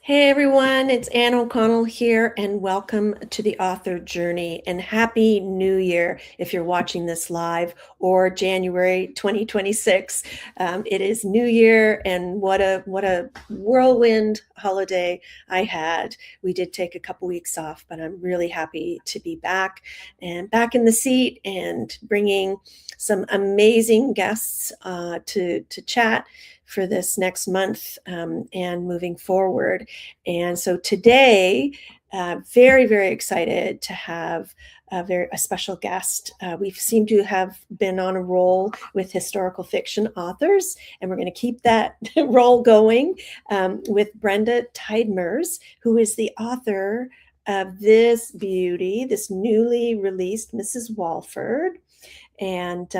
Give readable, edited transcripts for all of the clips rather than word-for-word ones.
Hey everyone, it's Ann O'Connell here, and welcome to the author journey. And Happy New Year if you're watching this live, or January 2026. It is New Year, and what a whirlwind holiday I had. We did take a couple weeks off, but I'm really happy to be back and back in the seat and bringing some amazing guests to chat for this next month and moving forward. And so today, very, very excited to have a special guest. We seem to have been on a roll with historical fiction authors, and we're going to keep that roll going with Brenda Tyedmers, who is the author of this beauty, this newly released Mrs. Walford. And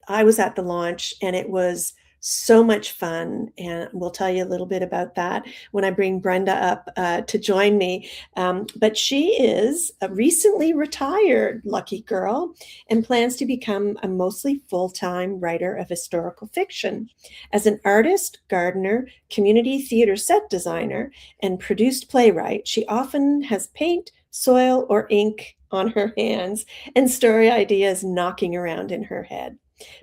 I was at the launch, and it was so much fun. And we'll tell you a little bit about that when I bring Brenda up to join me. But she is a recently retired lucky girl and plans to become a mostly full-time writer of historical fiction. As an artist, gardener, community theater set designer, and produced playwright, she often has paint, soil, or ink on her hands and story ideas knocking around in her head.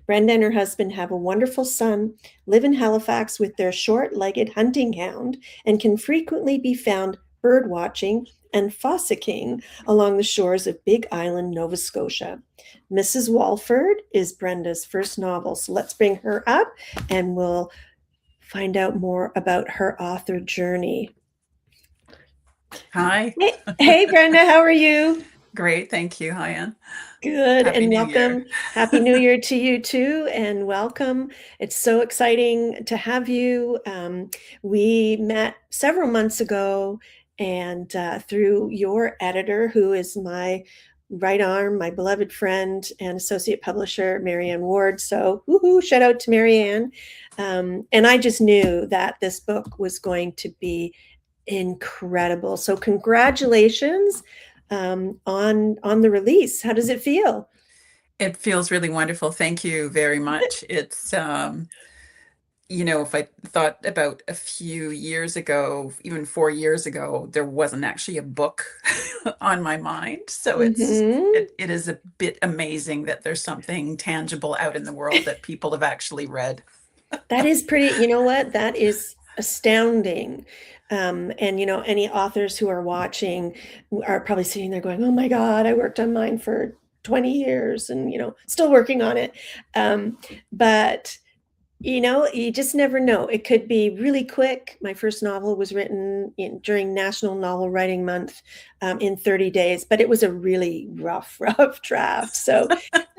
Brenda and her husband have a wonderful son, live in Halifax with their short-legged hunting hound, and can frequently be found bird watching and fossicking along the shores of Big Island, Nova Scotia. Mrs. Walford is Brenda's first novel, so let's bring her up and we'll find out more about her author journey. Hi. Hey, Brenda, how are you? Great. Thank you. Hi, Ann. Good, Happy and New Year. welcome. Happy New Year to you too, and welcome. It's so exciting to have you. We met several months ago, and through your editor, who is my right arm, my beloved friend and associate publisher, Marianne Ward. So, woohoo, shout out to Marianne. And I just knew that this book was going to be incredible. So, congratulations on the release. How does it feel? It feels really wonderful. Thank you very much. If I thought about a few years ago, even 4 years ago, there wasn't actually a book on my mind. So Hmm. it is a bit amazing that there's something tangible out in the world that people have actually read. That is pretty, you know what? That is astounding. And any authors who are watching are probably sitting there going, "Oh my God, I worked on mine for 20 years and still working on it." But you just never know. It could be really quick. My first novel was written during National Novel Writing Month in 30 days, but it was a really rough, rough draft. So,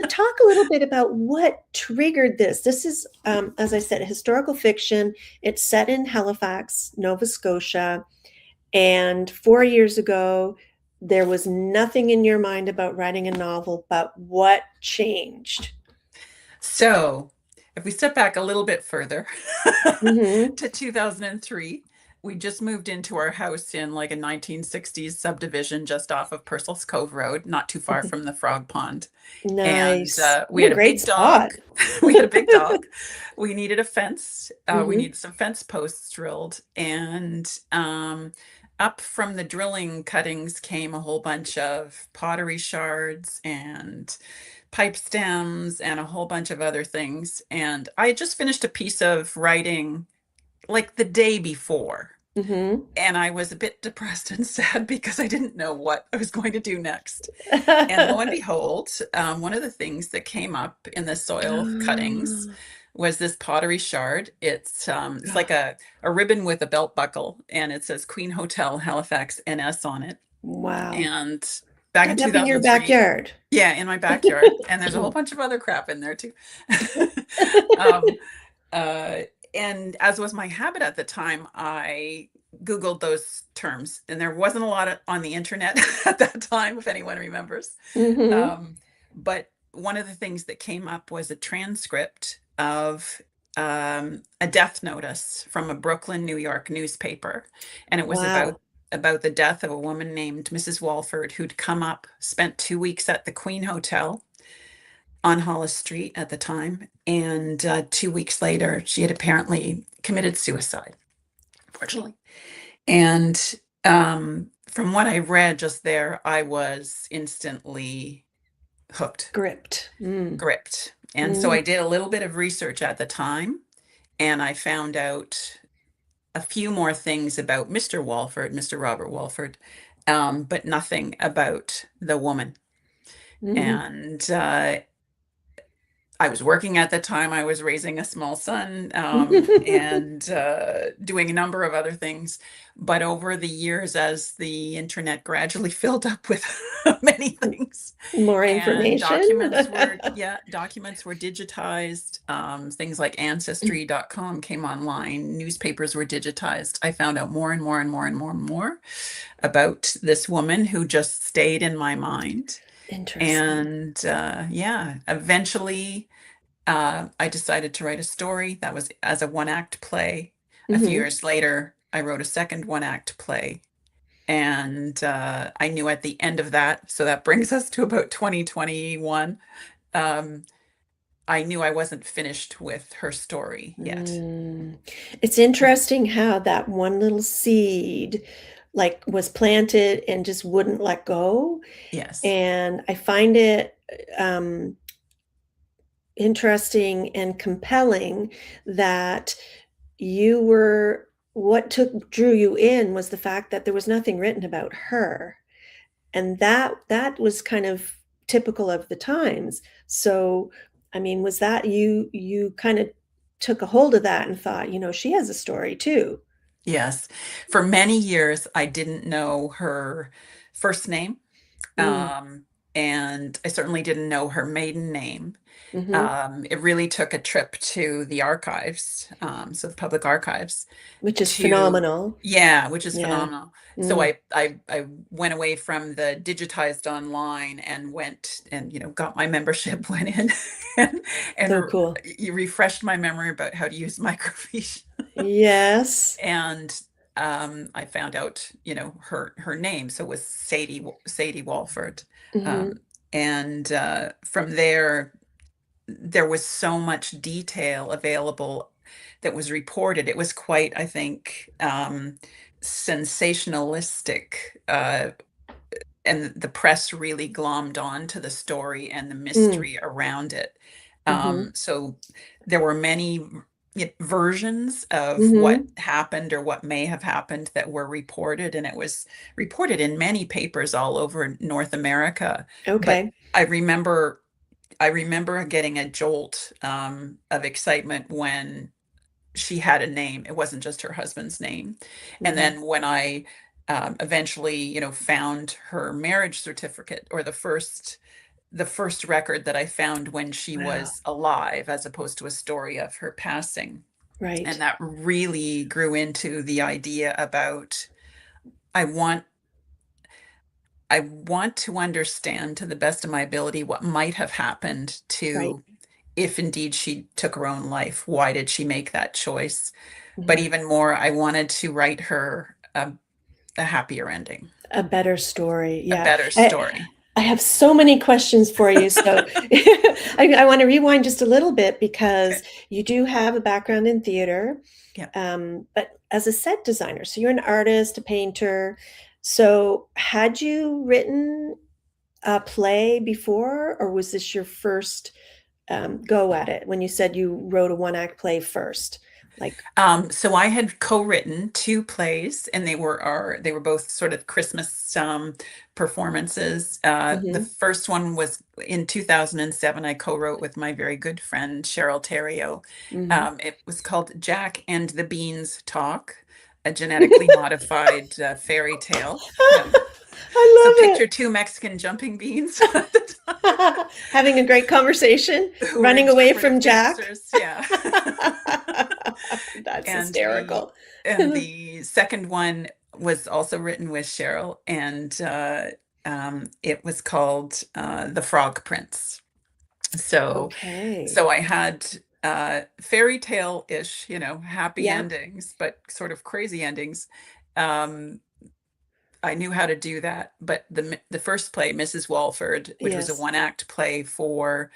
talk a little bit about what triggered this. This is, as I said, historical fiction. It's set in Halifax, Nova Scotia. And 4 years ago, there was nothing in your mind about writing a novel, but what changed? So, if we step back a little bit further Hmm. to 2003, we just moved into our house in like a 1960s subdivision just off of Purcell's Cove Road, not too far from the Frog Pond. And Nice. we What had a a great big spot. dog. We had a big dog. We needed a fence. We Hmm. needed some fence posts drilled. And up from the drilling cuttings came a whole bunch of pottery shards and pipe stems and a whole bunch of other things. And I had just finished a piece of writing like the day before. Hmm. And I was a bit depressed and sad because I didn't know what I was going to do next. And lo and behold, one of the things that came up in the soil cuttings was this pottery shard. It's like a ribbon with a belt buckle, and it says Queen Hotel Halifax NS on it. Wow. And back in Dug up in your 2003, backyard. yeah, in my backyard, and there's a whole bunch of other crap in there too. um, uh, and as was my habit at the time, I Googled those terms, and there wasn't a lot on the internet at that time, if anyone remembers. Hmm. Um, but one of the things that came up was a transcript of a death notice from a Brooklyn, New York newspaper, and it was Wow. about the death of a woman named Mrs. Walford who'd come up, spent 2 weeks at the Queen Hotel on Hollis Street at the time, and 2 weeks later, she had apparently committed suicide, unfortunately. And from what I read just there, I was instantly hooked, Gripped. gripped. And so I Mm. did a little bit of research at the time, and I found out a few more things about Mr. Walford, Mr. Robert Walford, but nothing about the woman. Hmm. And I was working at the time. I was raising a small son, and doing a number of other things. But over the years, as the internet gradually filled up with many things, More and information. documents were digitized. Things like Ancestry.com came online. Newspapers were digitized. I found out more and more and more and more and more about this woman who just stayed in my mind. Interesting. And yeah, eventually I decided to write a story that was as a one-act play. A few Hmm. years later, I wrote a second one-act play. And I knew at the end of that, so that brings us to about 2021. Um, I knew I wasn't finished with her story yet. Mm. It's interesting how that one little seed like was planted and just wouldn't let go. Yes. And I find it um, interesting and compelling that you were what took drew you in was the fact that there was nothing written about her, and that was kind of typical of the times. So I mean, was that you kind of took a hold of that and thought, she has a story too. Yes. For many years, I didn't know her first name. Mm. Um, and I certainly didn't know her maiden name. Hmm. It really took a trip to the archives, so the public archives, Which is to, phenomenal. yeah, which is Yeah. phenomenal. So Mm. I went away from the digitized online and went and got my membership, went in and So and cool. you refreshed my memory about how to use microfiche. Yes. And I found out, her name. So it was Sadie Walford. Hmm. Um, and from there, there was so much detail available that was reported. It was quite, I think, sensationalistic. And the press really glommed on to the story and the Mm. mystery around it. Hmm. So there were many versions of what Hmm. happened or what may have happened that were reported, and it was reported in many papers all over North America. But Okay. I remember getting a jolt of excitement when she had a name. It wasn't just her husband's name. And Hmm. then when I eventually, found her marriage certificate, or the first record that I found when she Wow. was alive, as opposed to a story of her passing. And Right. that really grew into the idea about I want I want to understand to the best of my ability what might have happened Right. to, if indeed she took her own life. Why did she make that choice? But Hmm. even more, I wanted to write her a happier ending, A better story. a Yeah. better I, story. I have so many questions for you. So I want to rewind just a little bit Okay. because you do have a background in theater, Yeah. but as a set designer, so you're an artist, a painter. So had you written a play before, or was this your first go at it when you said you wrote a one act play first? Like, So I had co-written two plays, and they were both sort of Christmas performances. The mhm, first one was in 2007. I co-wrote with my very good friend Cheryl Terrio. mhm. It was called Jack and the Beans Talk, a genetically modified fairy tale. So I love picture two Mexican jumping beans it. Having a great conversation, who were running away from interpretive Jack. gangsters. Yeah. That's and the hysterical. and the second one was also written with Cheryl, and it was called The Frog Prince. So Okay. so I had fairy tale-ish, happy Yeah. endings, but sort of crazy endings. Um, I knew how to do that, but the first play, Mrs. Walford, which was a Yes. one-act play for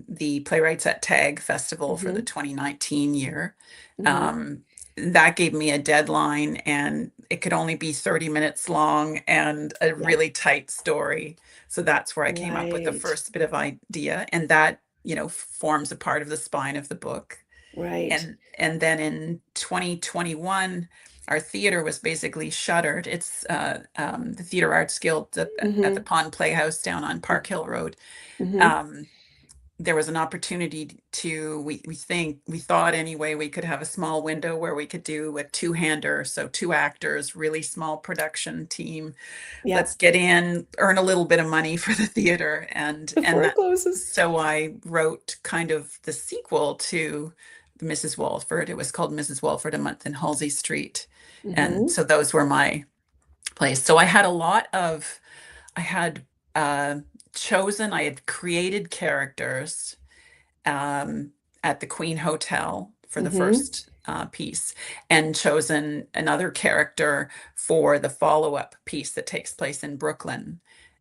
the Playwrights at Tag Festival for the Hmm. 2019 year, Hmm. um, that gave me a deadline, and it could only be 30 minutes long and a Yeah. really tight story. So that's where I came up with the Right. first bit of idea, and that, forms a part of the spine of the book. Right. And then in 2021, our theater was basically shuttered. It's the Theater Arts Guild at the Mm-hmm. Pond Playhouse down on Park Hill Road. Mm-hmm. Um, there was an opportunity to, we thought anyway, we could have a small window where we could do a two-hander, so two actors, really small production team. Yeah. Let's get in, earn a little bit of money for the theater, and Before it that. closes. So I wrote kind of the sequel to Mrs. Walford. It was called Mrs. Walford, A Month in Halsey Street, and Mm-hmm. so those were my plays. So I had uh, I had created characters um, at the Queen Hotel for the Mm-hmm. first piece, and chosen another character for the follow-up piece that takes place in Brooklyn.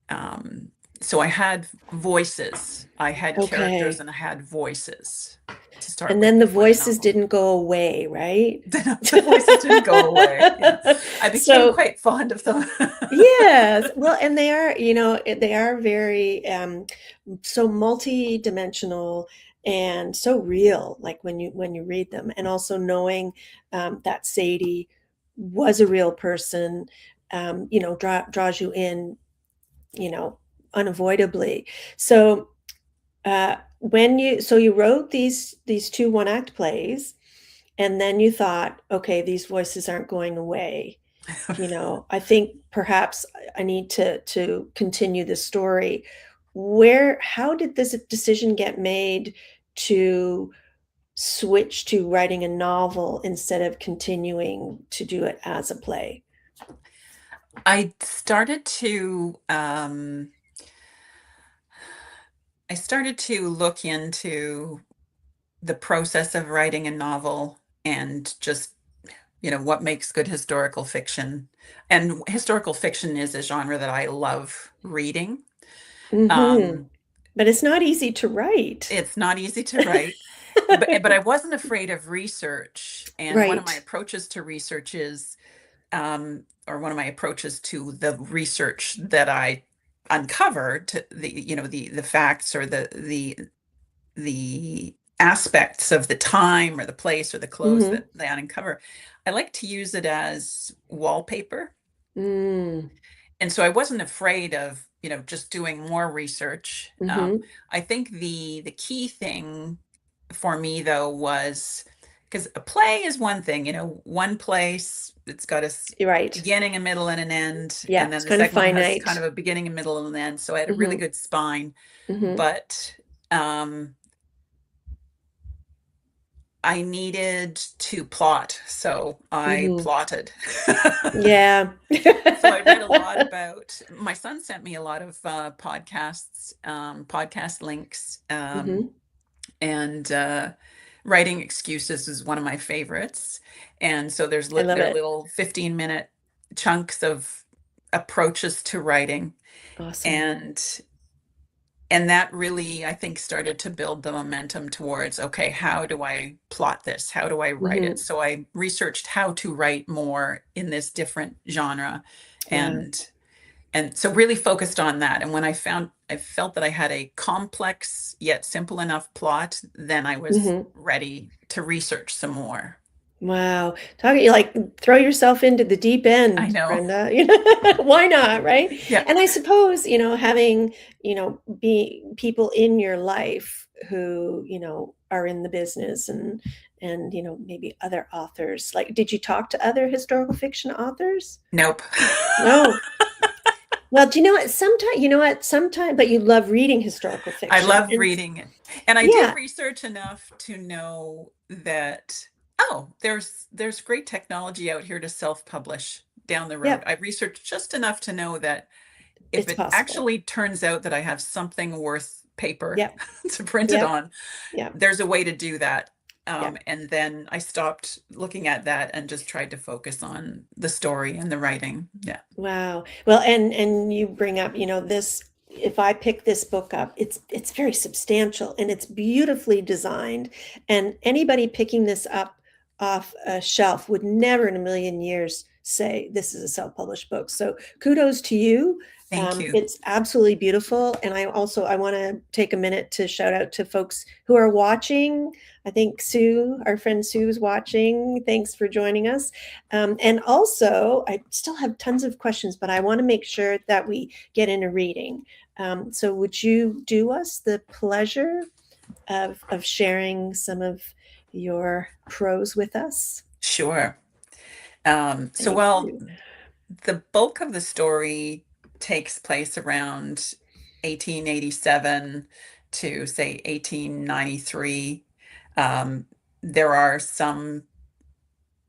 Um, so I had voices, I had characters, Okay. and I had voices to start And with then the before the voices novel. didn't go away, right? The voices didn't go away. Yeah, I became So quite fond of them. yes, well, and they are, they are very so multi-dimensional and so real, like when you read them, and also knowing that Sadie was a real person, draws you in, you know, unavoidably. So you wrote these two one-act plays, and then you thought, okay, these voices aren't going away. I think perhaps I need to continue the story. How did this decision get made to switch to writing a novel instead of continuing to do it as a play? I started to um, I started to look into the process of writing a novel, and just, what makes good historical fiction. And historical fiction is a genre that I love reading. Hmm. Um, But it's not easy to write. it's not easy to write, but I wasn't afraid of research. And one of my Right. approaches to research is, or one of my approaches to the research that I uncovered, to the facts, or the aspects of the time or the place or the clothes Hmm. that they uncover. I like to use it as wallpaper. Mm. And so I wasn't afraid of, just doing more research. Hmm. I think the key thing for me though was, because a play is one thing, one place, it's got a You're right. beginning, a middle, and an end, Yeah, and then it's the kind of second one has kind finite. of a beginning, a middle, and an end. So I had a really Hmm. good spine, Hmm. but um, I needed to plot, so I Hmm. plotted. Yeah. So I read a lot about, my son sent me a lot of podcasts, podcast links, Hmm. and writing excuses is one of my favorites. And so I love there are it. little 15-minute chunks of approaches to writing. Awesome. And and that really, I think, started to build the momentum towards, okay, how do I plot this? How do I write it? Hmm. So I researched how to write more in this different genre, Yeah. and so really focused on that. And when I felt that I had a complex yet simple enough plot, then I was Hmm. ready to research some more. Wow. You like throw yourself into the deep I end, know. Brenda. Why not, right? Yeah. And I suppose, having, be people in your life who, are in the business, and maybe other authors. Like, did you talk to other historical fiction authors? Nope. No. Well, do you know what? Sometimes, but you love reading historical I fiction. love And reading it. And I did yeah, research enough to know that, oh, there's great technology out here to self-publish down the road. yep, I researched just enough to know that if it's it possible. actually turns out that I have something worth paper Yep, to print it yep, on, yep, there's a way to do that. yep. And then I stopped looking at that and just tried to focus on the story and the writing. Yeah. Wow. Well, and you bring up, this, if I pick this book up, it's very substantial and it's beautifully designed. And anybody picking this up off a shelf would never in a million years say this is a self-published book. So kudos to you. Thank you. It's absolutely beautiful. And I want to take a minute to shout out to folks who are watching. I think Sue, our friend Sue, is watching. Thanks for joining us. And also, I still have tons of questions, but I want to make sure that we get into reading. So would you do us the pleasure of sharing some of your prose with us? Sure. So, Thank well, you. the bulk of the story takes place around 1887 to say 1893. There are some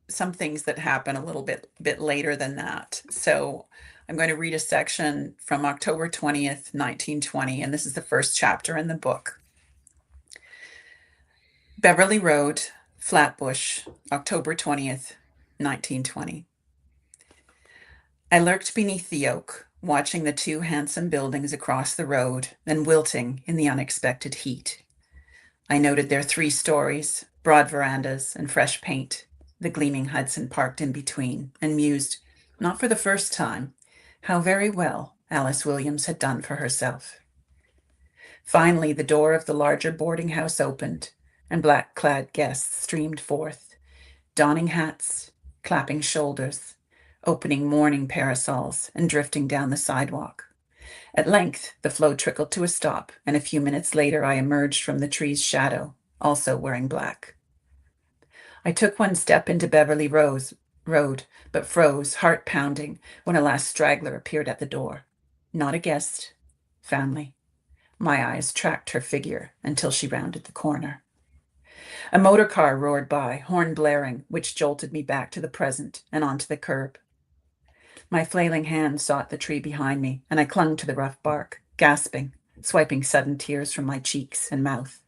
things that happen a little bit later than that. So I'm going to read a section from October 20th, 1920, and this is the first chapter in the book. Beverly Road, Flatbush, October 20th, 1920. I lurked beneath the oak, watching the two handsome buildings across the road, then wilting in the unexpected heat. I noted their 3 stories, broad verandas, and fresh paint, the gleaming Hudson parked in between, and mused, not for the first time, how very well Alice Williams had done for herself. Finally, the door of the larger boarding house opened, and black-clad guests streamed forth, donning hats, clapping shoulders, opening mourning parasols, and drifting down the sidewalk. At length, the flow trickled to a stop, and a few minutes later I emerged from the tree's shadow, also wearing black. I took one step into Beverly Road, but froze, heart pounding, when a last straggler appeared at the door. Not a guest, family. My eyes tracked her figure until she rounded the corner. A motor car roared by, horn blaring, which jolted me back to the present and onto the curb. My flailing hand sought the tree behind me, and I clung to the rough bark, gasping, swiping sudden tears from my cheeks and mouth.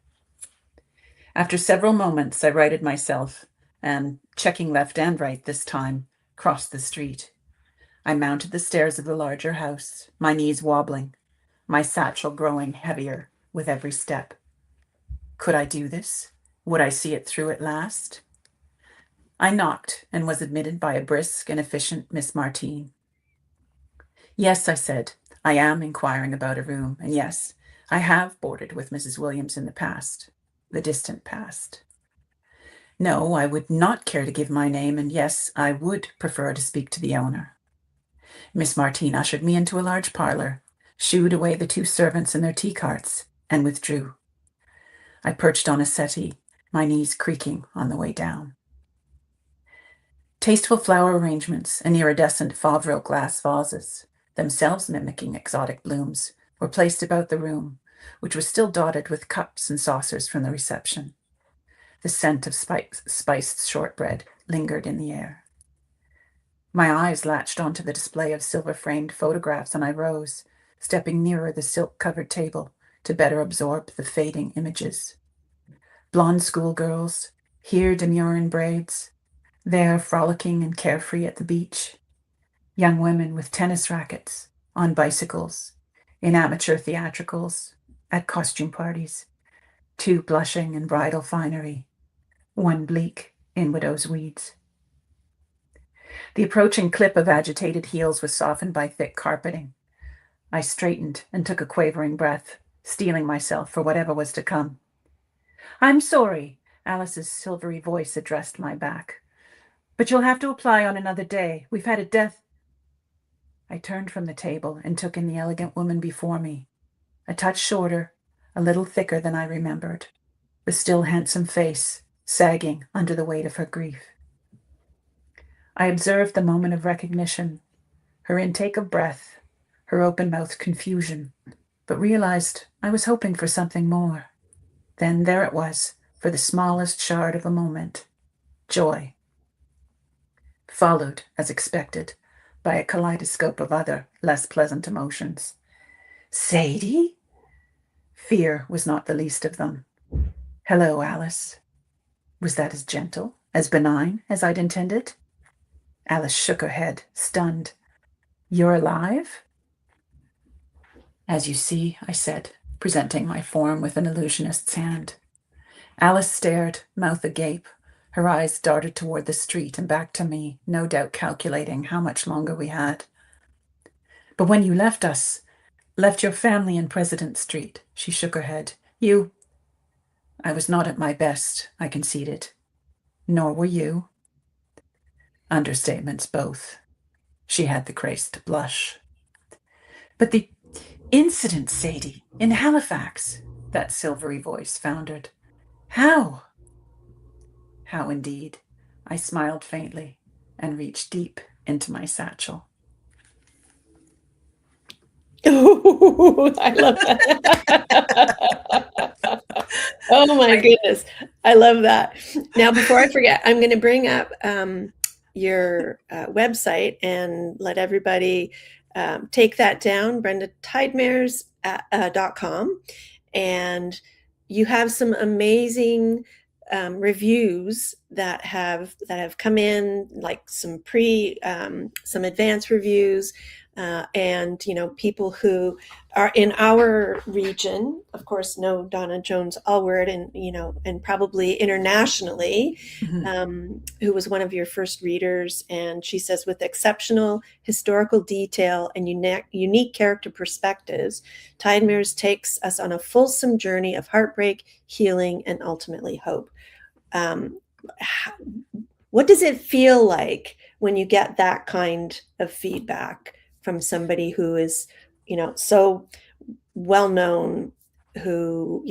After several moments, I righted myself and, checking left and right this time, crossed the street. I mounted the stairs of the larger house, my knees wobbling, my satchel growing heavier with every step. Could I do this? Would I see it through at last? I knocked and was admitted by a brisk and efficient Miss Martine. Yes, I said, I am inquiring about a room, and yes, I have boarded with Mrs. Williams in the past, the distant past. No, I would not care to give my name, and yes, I would prefer to speak to the owner. Miss Martine ushered me into a large parlor, shooed away the 2 servants and their tea carts, and withdrew. I perched on a settee, my knees creaking on the way down. Tasteful flower arrangements and iridescent Favril glass vases, themselves mimicking exotic blooms, were placed about the room, which was still dotted with cups and saucers from the reception. The scent of spiced shortbread lingered in the air. My eyes latched onto the display of silver-framed photographs, and I rose, stepping nearer the silk-covered table to better absorb the fading images. Blonde schoolgirls, here demure in braids, there frolicking and carefree at the beach. Young women with tennis rackets, on bicycles, in amateur theatricals, at costume parties, 2 blushing in bridal finery, 1 bleak in widow's weeds. The approaching clip of agitated heels was softened by thick carpeting. I straightened and took a quavering breath, steeling myself for whatever was to come. I'm sorry, Alice's silvery voice addressed my back, but you'll have to apply on another day. We've had a death. I turned from the table and took in the elegant woman before me, a touch shorter, a little thicker than I remembered, the still handsome face sagging under the weight of her grief. I observed the moment of recognition, her intake of breath, her open-mouthed confusion, but realized I was hoping for something more. Then there it was, for the smallest shard of a moment, joy. Followed, as expected, by a kaleidoscope of other, less pleasant emotions. Sadie? Fear was not the least of them. Hello, Alice. Was that as gentle, as benign as I'd intended? Alice shook her head, stunned. You're alive? As you see, I said, presenting my form with an illusionist's hand. Alice stared, mouth agape, Her eyes darted toward the street and back to me, no doubt calculating how much longer we had. But when you left us, left your family in President Street, she shook her head. I was not at my best, I conceded. Nor were you. Understatements both. She had the grace to blush. But the incident, Sadie, in Halifax, that silvery voice foundered. How? How indeed? I smiled faintly and reached deep into my satchel. Oh, I love that. Oh my goodness. I love that. Now, before I forget, I'm going to bring up your website and let everybody take that down, BrendaTyedmers.com. And you have some amazing reviews that have come in, like some some advanced reviews, and people who are in our region, of course, know Donna Jones Allward, and and probably internationally, who was one of your first readers. And she says, with exceptional historical detail and unique character perspectives, Tyedmers takes us on a fulsome journey of heartbreak, healing, and ultimately hope. Um, what does it feel like when you get that kind of feedback from somebody who is, so well known, who,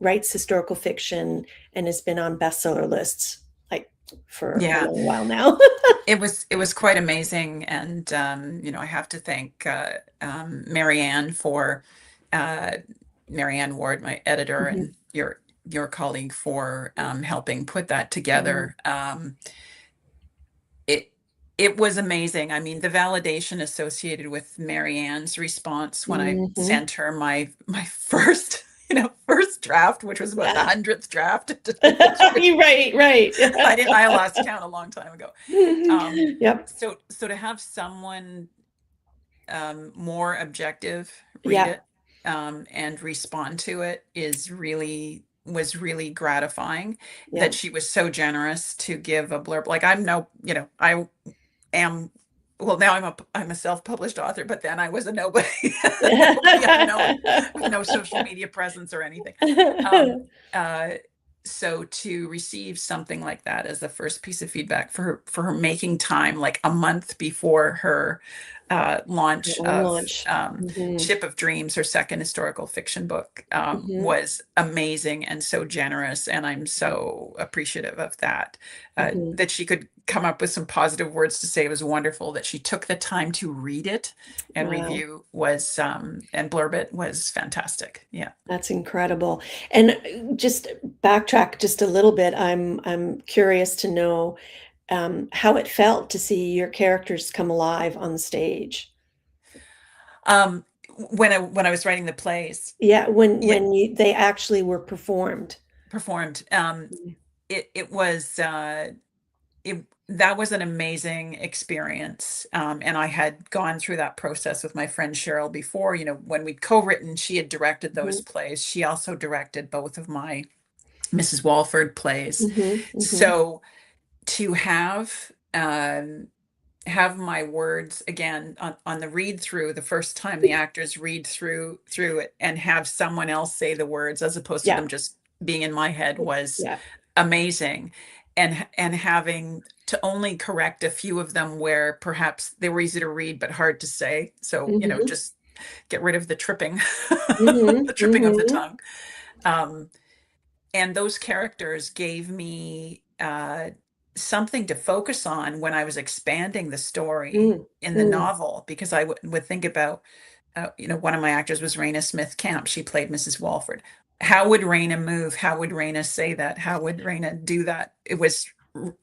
writes historical fiction and has been on bestseller lists like for a long while now? It was quite amazing. And, I have to thank Marianne for Marianne Ward, my editor, Mm-hmm. and your colleague for helping put that Mm-hmm. together. It it was amazing. I mean, the validation associated with Marianne's response when I Mm-hmm. sent her my first first draft, which was about the Yeah. 100th draft. Right. I lost count a long time ago. Yep. So to have someone more objective read Yeah. it and respond to it was really gratifying. Yeah. That she was so generous to give a blurb. Like, I'm no, I am, well, now I'm a self-published author, but then I was a nobody, nobody unknown with no social media presence or anything. Uh, so to receive something like that as the first piece of feedback for her making time, like a month before her launch On of launch. Hmm. Ship of Dreams, her second historical fiction book, Hmm. was amazing and so generous. And I'm so appreciative of that, Hmm. that she could come up with some positive words to say it was wonderful, that she took the time to read it and Wow. review was, and blurb it was fantastic. Yeah. That's incredible. And just backtrack just a little bit. I'm curious to know how it felt to see your characters come alive on the stage. Um, when I was writing the plays, Yeah, yeah, they actually were performed. performed, Mhm. it was that was an amazing experience. And I had gone through that process with my friend Cheryl before. When we'd co-written, she had directed those Mhm. plays. She also directed both of my Mrs. Walford plays. Mhm. Mhm. So to have my words again on the read through, the first time the actors read through it, and have someone else say the words as opposed to Yeah. them just being in my head, was Yeah. amazing. And having to only correct a few of them where perhaps they were easy to read but hard to say, so Mhm. just get rid of the tripping, Mhm. the tripping of the Mhm. tongue. um and those characters gave me something to focus on when I was expanding the story Mm. in the Mm. novel, because I would think about, one of my actors was Raina Smith Camp. She played Mrs. Walford. How would Raina move? How would Raina say that? How would Raina do that? It was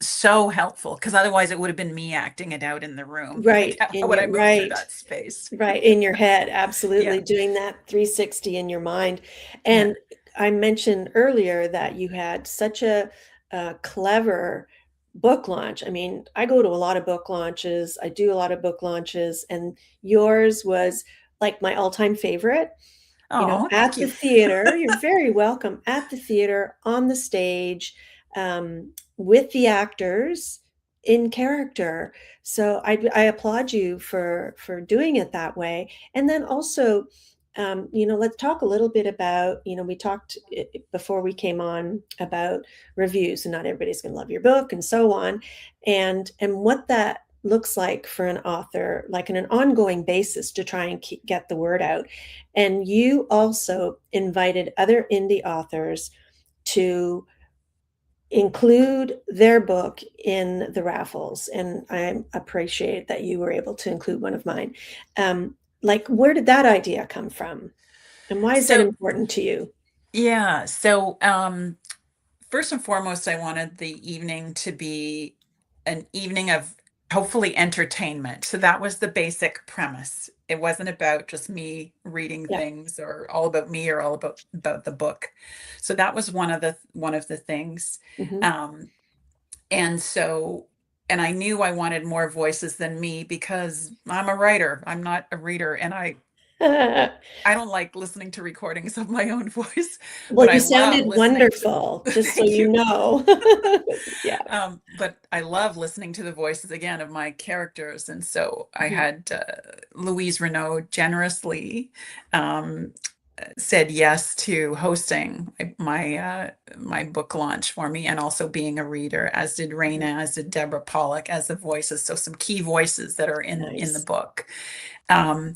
so helpful, because otherwise it would have been me acting it out in the room. Like, Right. how In would your I move through right. that space? Right, in your head, Yeah, absolutely, doing that 360 in your mind. yeah. And I mentioned earlier that you had such a clever book launch. I mean, I go to a lot of book launches, I do a lot of book launches, and yours was like my all-time favorite. Oh, At thank the you. theater, you're very welcome, at the theater, on the stage. with the actors in character. So I applaud you for doing it that way. And then also, let's talk a little bit about, we talked before we came on about reviews, and not everybody's going to love your book and so on, and what that looks like for an author, like on an ongoing basis to try and get the word out. And you also invited other indie authors to include their book in the raffles, and I appreciate that you were able to include one of mine. Like, where did that idea come from, and why is that So, important to you? yeah. So, first and foremost, I wanted the evening to be an evening of hopefully entertainment. So that was the basic premise. It wasn't about just me reading Yeah. things or all about me or all about the book. So that was one of the things. Hmm. Um, and so and I knew I wanted more voices than me because I'm a writer. I'm not a reader, and I don't like listening to recordings of my own voice, Well, but I you love sounded listening to wonderful, just so thank you you. know. Yeah. But I love listening to the voices again of my characters. And so I Mhm. had Louise Renaud generously um, said yes to hosting my book launch for me, and also being a reader, as did Mhm. Raina, as did Deborah Pollock, as the voices. So some key voices that are in the Nice. book. Um,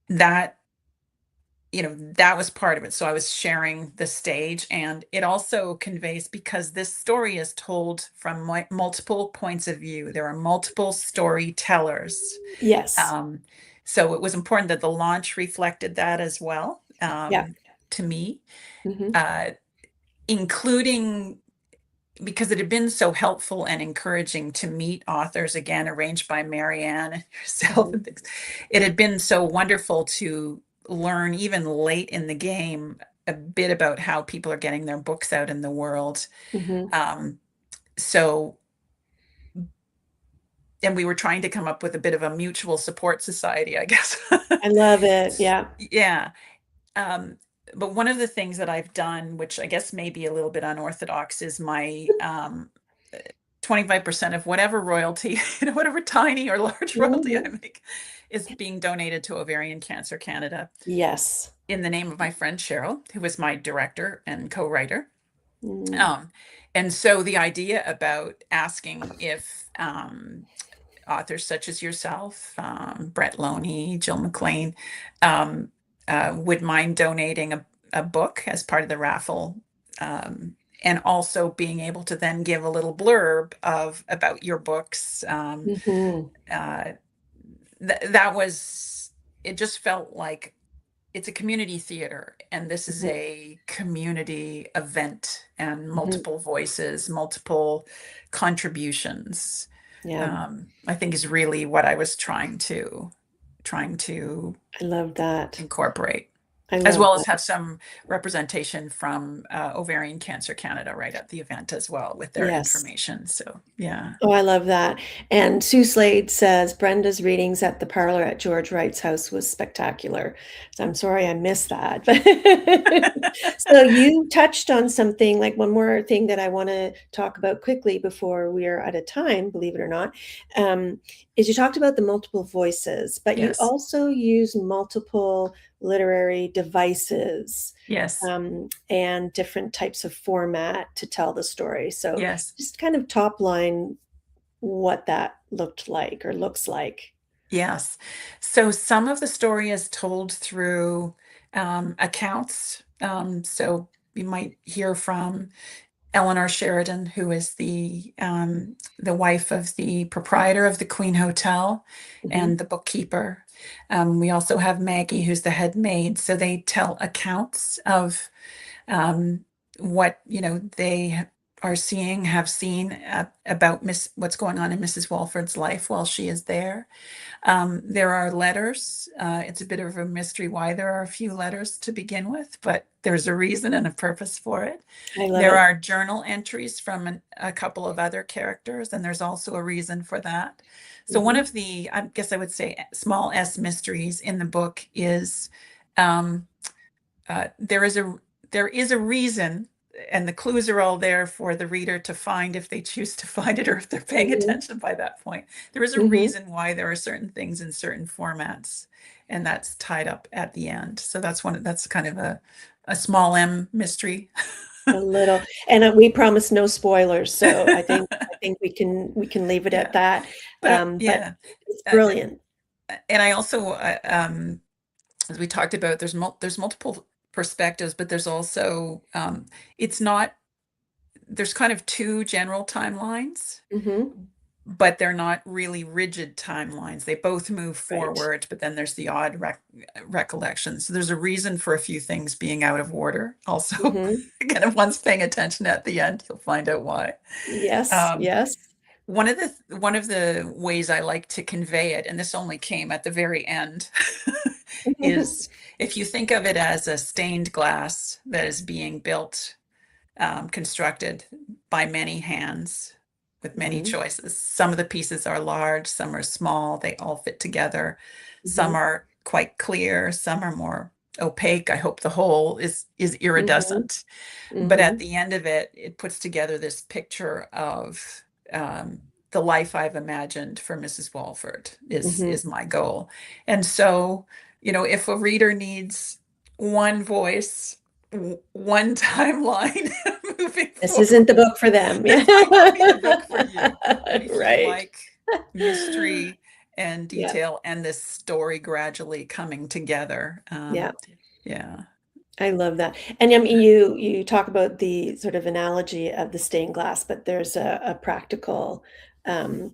that that was part of it. So I was sharing the stage, and it also conveys, because this story is told from multiple points of view. There are multiple storytellers. Yes. Um, so it was important that the launch reflected that as well, Yeah. to me, Hmm. uh, including because it had been so helpful and encouraging to meet authors again, arranged by Marianne and yourself Hmm. and things. It had been so wonderful to learn, even late in the game, a bit about how people are getting their books out in the world. Hmm. Um, so, and we were trying to come up with a bit of a mutual support society, I guess. I love it. Yeah. Yeah. Um, but one of the things that I've done, which I guess may be a little bit unorthodox, is my 25% of whatever royalty, whatever tiny or large royalty I Hmm. make, is being donated to Ovarian Cancer Canada Yes. in the name of my friend Cheryl, who is my director and co-writer. Mm. Um, and so the idea about asking if authors such as yourself, Brett Loney, Jill McLean, um, would mind donating a book as part of the raffle, and also being able to then give a little blurb of about your books. Hmm. Uh, that was it. Just felt like it's a community theater, and this is Hmm. a community event, and Hmm. multiple voices, multiple contributions. Yeah. I think is really what I was trying to I love that. incorporate, I as love well as that. have some representation from Ovarian Cancer Canada right at the event as well with their Yes. information. So yeah. Oh, I love that. And Sue Slade says Brenda's readings at the parlor at George Wright's house was spectacular. So I'm sorry I missed that. But so you touched on something, like one more thing that I want to talk about quickly before we are out of time, believe it or not, um, is you talked about the multiple voices, but you Yes. also use multiple literary devices, Yes. and different types of format to tell the story. So Yes. just kind of top line what that looked like or looks like. Yes. So some of the story is told through accounts. So you might hear from Eleanor Sheridan, who is the wife of the proprietor of the Queen Hotel Hmm. and the bookkeeper. We also have Maggie, who's the head maid. So they tell accounts of um, what they are seeing, have seen about what's going on in Mrs. Walford's life while she is there. There are letters. It's a bit of a mystery why there are a few letters to begin with, but there's a reason and a purpose for it. I love There it. are journal entries from a couple of other characters, and there's also a reason for that. So one Hmm. of the, I guess I would say, small s mysteries in the book is um, there is a reason and the clues are all there for the reader to find if they choose to find it or if they're paying Mhm. attention by that point. There is a Mhm. reason why there are certain things in certain formats, and that's tied up at the end. So that's kind of a small M mystery. A little, and we promise no spoilers, so I think we can leave it at Yeah, that. But yeah. it's Uh, brilliant. and I also, as we talked about, there's multiple perspectives, but there's also it's not there's kind of two general timelines, Hmm. but they're not really rigid timelines. They both move Right. forward, but then there's the odd recollection. So there's a reason for a few things being out of order. Also, Hmm. again, if one's paying attention at the end, you'll find out why. Yes, Um, yes. one of the ways I like to convey it, and this only came at the very end, is if you think of it as a stained glass that is being built, constructed by many hands with many Hmm. choices. Some of the pieces are large, some are small, they all fit together. Some Hmm. are quite clear, some are more opaque. I hope the whole is Hmm. iridescent. But at Hmm. the end of it, it puts together this picture of the life I've imagined for Mrs. Walford Hmm. is my goal. And so, if a reader needs one voice, one timeline moving This isn't the forward, book for them. Yeah. this might not be the book for you. But if you Right. like mystery and Yeah. detail and this story gradually coming together, Yeah. yeah. I love that. And I mean, you talk about the sort of analogy of the stained glass, but there's a practical um,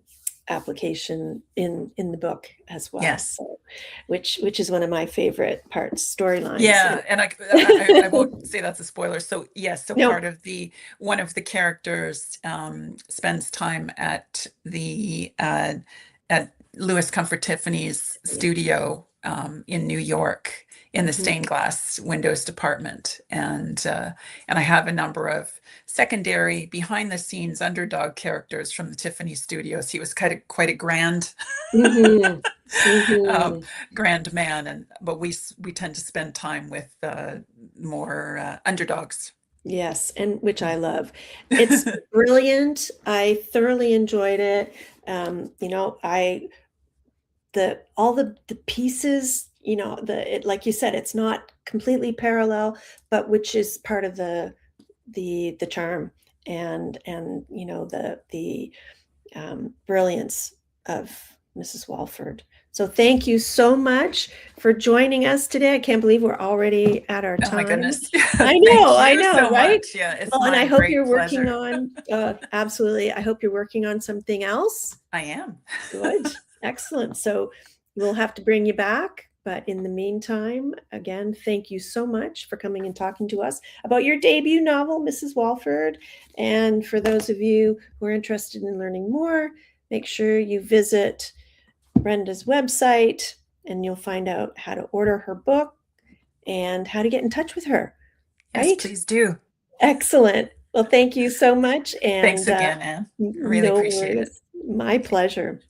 application in the book as well. Yes. So, which is one of my favorite parts, storylines. Yeah, and I won't say that's a spoiler. So yes, so No. one of the characters spends time at Louis Comfort Tiffany's studio in New York in the Mhm. stained glass windows department, and I have a number of secondary behind the scenes underdog characters from the Tiffany studios. He was quite a grand Mhm. um, Mhm. grand man, but we tend to spend time with more underdogs. Yes, and which I love. It's brilliant. I thoroughly enjoyed it. I the all the pieces, like you said, it's not completely parallel, but which is part of the charm and the brilliance of Mrs. Walford. So thank you so much for joining us today. I can't believe we're already at our Oh my time. goodness. I Thank you know, so right? much. Yeah, it's Well, and I my hope great you're working pleasure. on, absolutely. I hope you're working on something else. I am. Good. Excellent. So we'll have to bring you back. But in the meantime, again, thank you so much for coming and talking to us about your debut novel, Mrs. Walford. And for those of you who are interested in learning more, make sure you visit Brenda's website and you'll find out how to order her book and how to get in touch with her. Yes, Right? please do. Excellent. Well, thank you so much. Thanks And again, Anne. Really no appreciate it. worries. My pleasure.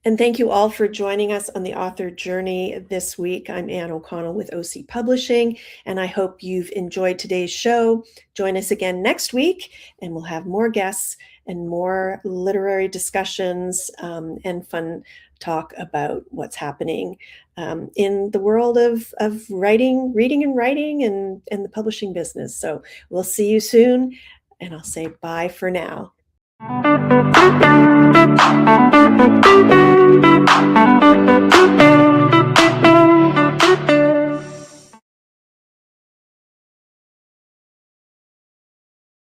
And thank you all for joining us on the author journey this week. I'm Anne O'Connell with OC Publishing, and I hope you've enjoyed today's show. Join us again next week, and we'll have more guests and more literary discussions and fun talk about what's happening in the world of writing, reading and writing, and the publishing business. So we'll see you soon, and I'll say bye for now.